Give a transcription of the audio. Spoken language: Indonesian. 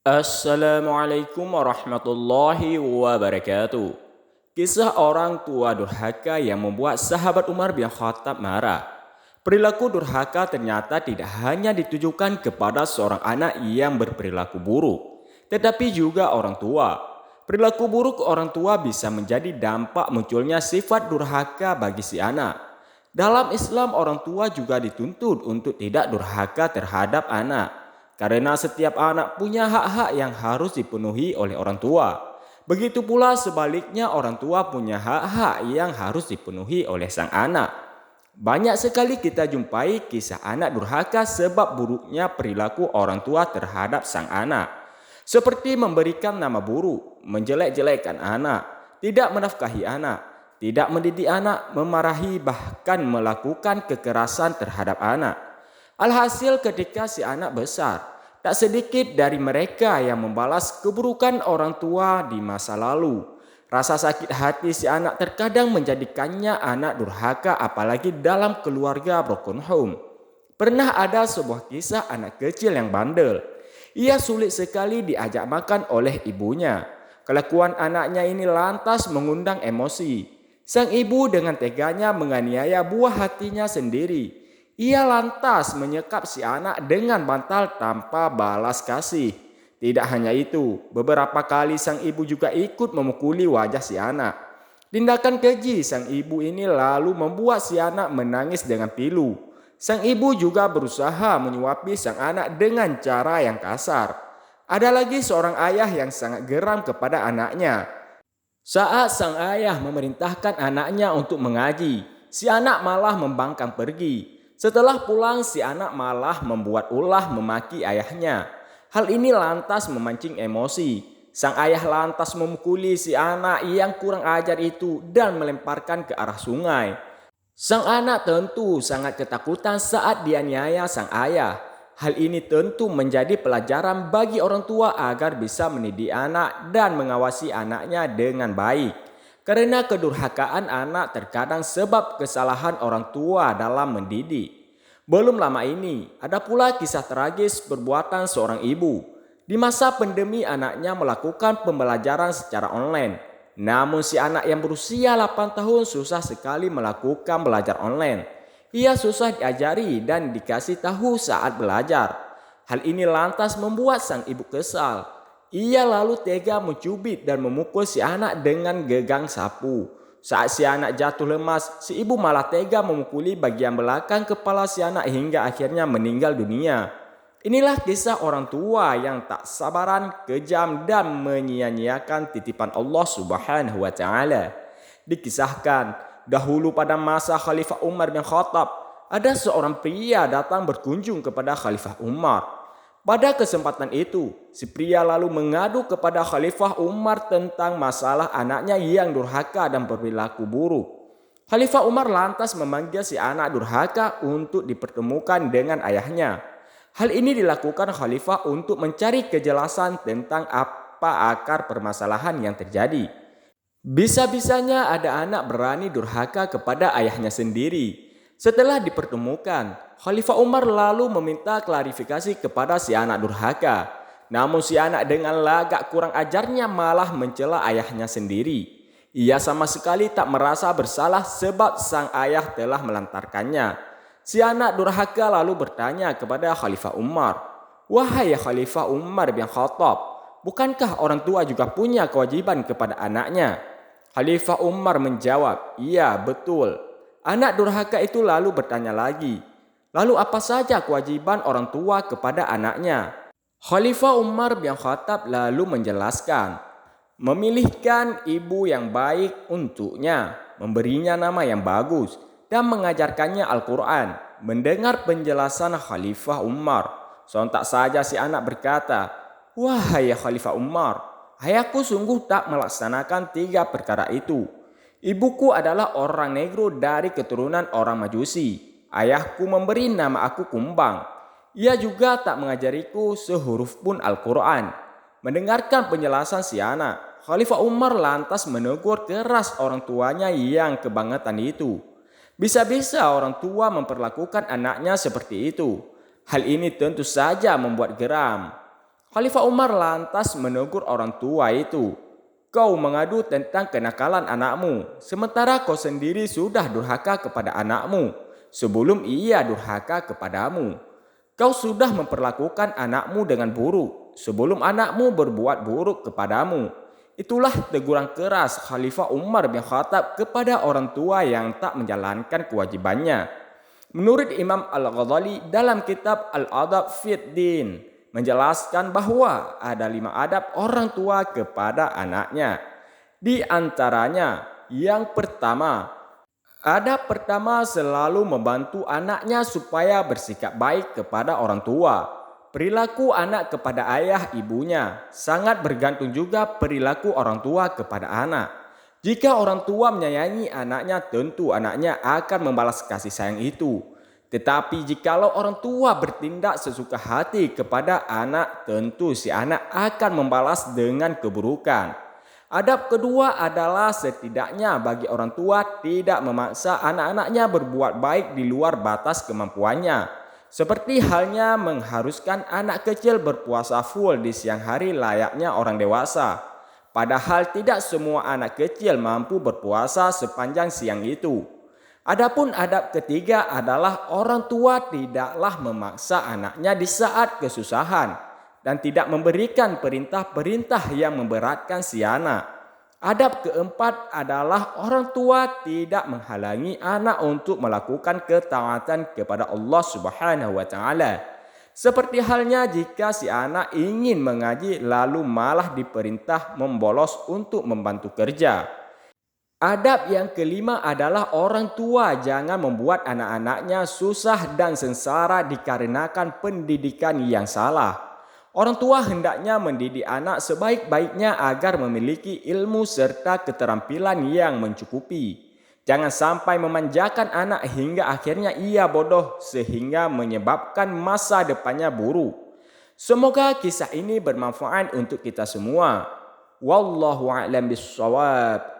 Assalamualaikum warahmatullahi wabarakatuh. Kisah orang tua durhaka yang membuat sahabat Umar bin Khattab marah. Perilaku durhaka ternyata tidak hanya ditujukan kepada seorang anak yang berperilaku buruk, tetapi juga orang tua. Perilaku buruk orang tua bisa menjadi dampak munculnya sifat durhaka bagi si anak. Dalam Islam, orang tua juga dituntut untuk tidak durhaka terhadap anak. Karena setiap anak punya hak-hak yang harus dipenuhi oleh orang tua. Begitu pula sebaliknya orang tua punya hak-hak yang harus dipenuhi oleh sang anak. Banyak sekali kita jumpai kisah anak durhaka sebab buruknya perilaku orang tua terhadap sang anak. Seperti memberikan nama buruk, menjelek-jelekkan anak, tidak menafkahi anak, tidak mendidik anak, memarahi bahkan melakukan kekerasan terhadap anak. Alhasil ketika si anak besar, tak sedikit dari mereka yang membalas keburukan orang tua di masa lalu. Rasa sakit hati si anak terkadang menjadikannya anak durhaka apalagi dalam keluarga broken home. Pernah ada sebuah kisah anak kecil yang bandel. Ia sulit sekali diajak makan oleh ibunya. Kelakuan anaknya ini lantas mengundang emosi. Sang ibu dengan teganya menganiaya buah hatinya sendiri. Ia lantas menyekap si anak dengan bantal tanpa balas kasih. Tidak hanya itu, beberapa kali sang ibu juga ikut memukuli wajah si anak. Tindakan keji sang ibu ini lalu membuat si anak menangis dengan pilu. Sang ibu juga berusaha menyuapi sang anak dengan cara yang kasar. Ada lagi seorang ayah yang sangat geram kepada anaknya. Saat sang ayah memerintahkan anaknya untuk mengaji, si anak malah membangkang pergi. Setelah pulang, si anak malah membuat ulah memaki ayahnya. Hal ini lantas memancing emosi. Sang ayah lantas memukuli si anak yang kurang ajar itu dan melemparkan ke arah sungai. Sang anak tentu sangat ketakutan saat dianiaya sang ayah. Hal ini tentu menjadi pelajaran bagi orang tua agar bisa mendidik anak dan mengawasi anaknya dengan baik. Karena kedurhakaan anak terkadang sebab kesalahan orang tua dalam mendidik. Belum lama ini, ada pula kisah tragis perbuatan seorang ibu. Di masa pandemi anaknya melakukan pembelajaran secara online. Namun si anak yang berusia 8 tahun susah sekali melakukan belajar online. Ia susah diajari dan dikasih tahu saat belajar. Hal ini lantas membuat sang ibu kesal. Ia lalu tega mencubit dan memukul si anak dengan gegang sapu. Saat si anak jatuh lemas, si ibu malah tega memukuli bagian belakang kepala si anak hingga akhirnya meninggal dunia. Inilah kisah orang tua yang tak sabaran, kejam dan menyia-nyiakan titipan Allah Subhanahu wa taala. Dikisahkan, dahulu pada masa Khalifah Umar bin Khattab, ada seorang pria datang berkunjung kepada Khalifah Umar. Pada kesempatan itu, si pria lalu mengadu kepada Khalifah Umar tentang masalah anaknya yang durhaka dan berperilaku buruk. Khalifah Umar lantas memanggil si anak durhaka untuk dipertemukan dengan ayahnya. Hal ini dilakukan Khalifah untuk mencari kejelasan tentang apa akar permasalahan yang terjadi. Bisa-bisanya ada anak berani durhaka kepada ayahnya sendiri. Setelah dipertemukan, Khalifah Umar lalu meminta klarifikasi kepada si anak durhaka. Namun si anak dengan lagak kurang ajarnya malah mencela ayahnya sendiri. Ia sama sekali tak merasa bersalah sebab sang ayah telah melantarkannya. Si anak durhaka lalu bertanya kepada Khalifah Umar, "Wahai Khalifah Umar bin Khattab, bukankah orang tua juga punya kewajiban kepada anaknya?" Khalifah Umar menjawab, "Iya, betul." Anak durhaka itu lalu bertanya lagi, "Lalu apa saja kewajiban orang tua kepada anaknya?" Khalifah Umar bin Khattab lalu menjelaskan, memilihkan ibu yang baik untuknya, memberinya nama yang bagus, dan mengajarkannya Al-Quran. Mendengar penjelasan Khalifah Umar, sontak saja si anak berkata, "Wahai Khalifah Umar, ayahku sungguh tak melaksanakan 3 perkara itu. Ibuku adalah orang negro dari keturunan orang Majusi. Ayahku memberi nama aku Kumbang. Ia juga tak mengajariku sehuruf pun Al-Quran." Mendengarkan penjelasan si anak, Khalifah Umar lantas menegur keras orang tuanya yang kebangetan itu. Bisa-bisa orang tua memperlakukan anaknya seperti itu. Hal ini tentu saja membuat geram. Khalifah Umar lantas menegur orang tua itu. Kau mengadu tentang kenakalan anakmu, sementara kau sendiri sudah durhaka kepada anakmu sebelum ia durhaka kepadamu. Kau sudah memperlakukan anakmu dengan buruk sebelum anakmu berbuat buruk kepadamu. Itulah teguran keras Khalifah Umar bin Khattab kepada orang tua yang tak menjalankan kewajibannya. Menurut Imam Al-Ghazali dalam kitab Al-Adab Fid Din, menjelaskan bahwa ada 5 adab orang tua kepada anaknya. Di antaranya, yang pertama, adab pertama selalu membantu anaknya supaya bersikap baik kepada orang tua. Perilaku anak kepada ayah ibunya sangat bergantung juga perilaku orang tua kepada anak. Jika orang tua menyayangi anaknya, tentu anaknya akan membalas kasih sayang itu. Tetapi jikalau orang tua bertindak sesuka hati kepada anak, tentu si anak akan membalas dengan keburukan. Adab kedua adalah setidaknya bagi orang tua tidak memaksa anak-anaknya berbuat baik di luar batas kemampuannya. Seperti halnya mengharuskan anak kecil berpuasa full di siang hari layaknya orang dewasa. Padahal tidak semua anak kecil mampu berpuasa sepanjang siang itu. Adapun adab ketiga adalah orang tua tidaklah memaksa anaknya di saat kesusahan dan tidak memberikan perintah-perintah yang memberatkan si anak. Adab keempat adalah orang tua tidak menghalangi anak untuk melakukan ketaatan kepada Allah Subhanahu wa taala. Seperti halnya jika si anak ingin mengaji lalu malah diperintah membolos untuk membantu kerja. Adab yang kelima adalah orang tua jangan membuat anak-anaknya susah dan sengsara dikarenakan pendidikan yang salah. Orang tua hendaknya mendidik anak sebaik-baiknya agar memiliki ilmu serta keterampilan yang mencukupi. Jangan sampai memanjakan anak hingga akhirnya ia bodoh sehingga menyebabkan masa depannya buruk. Semoga kisah ini bermanfaat untuk kita semua. Wallahu a'lam bishawab.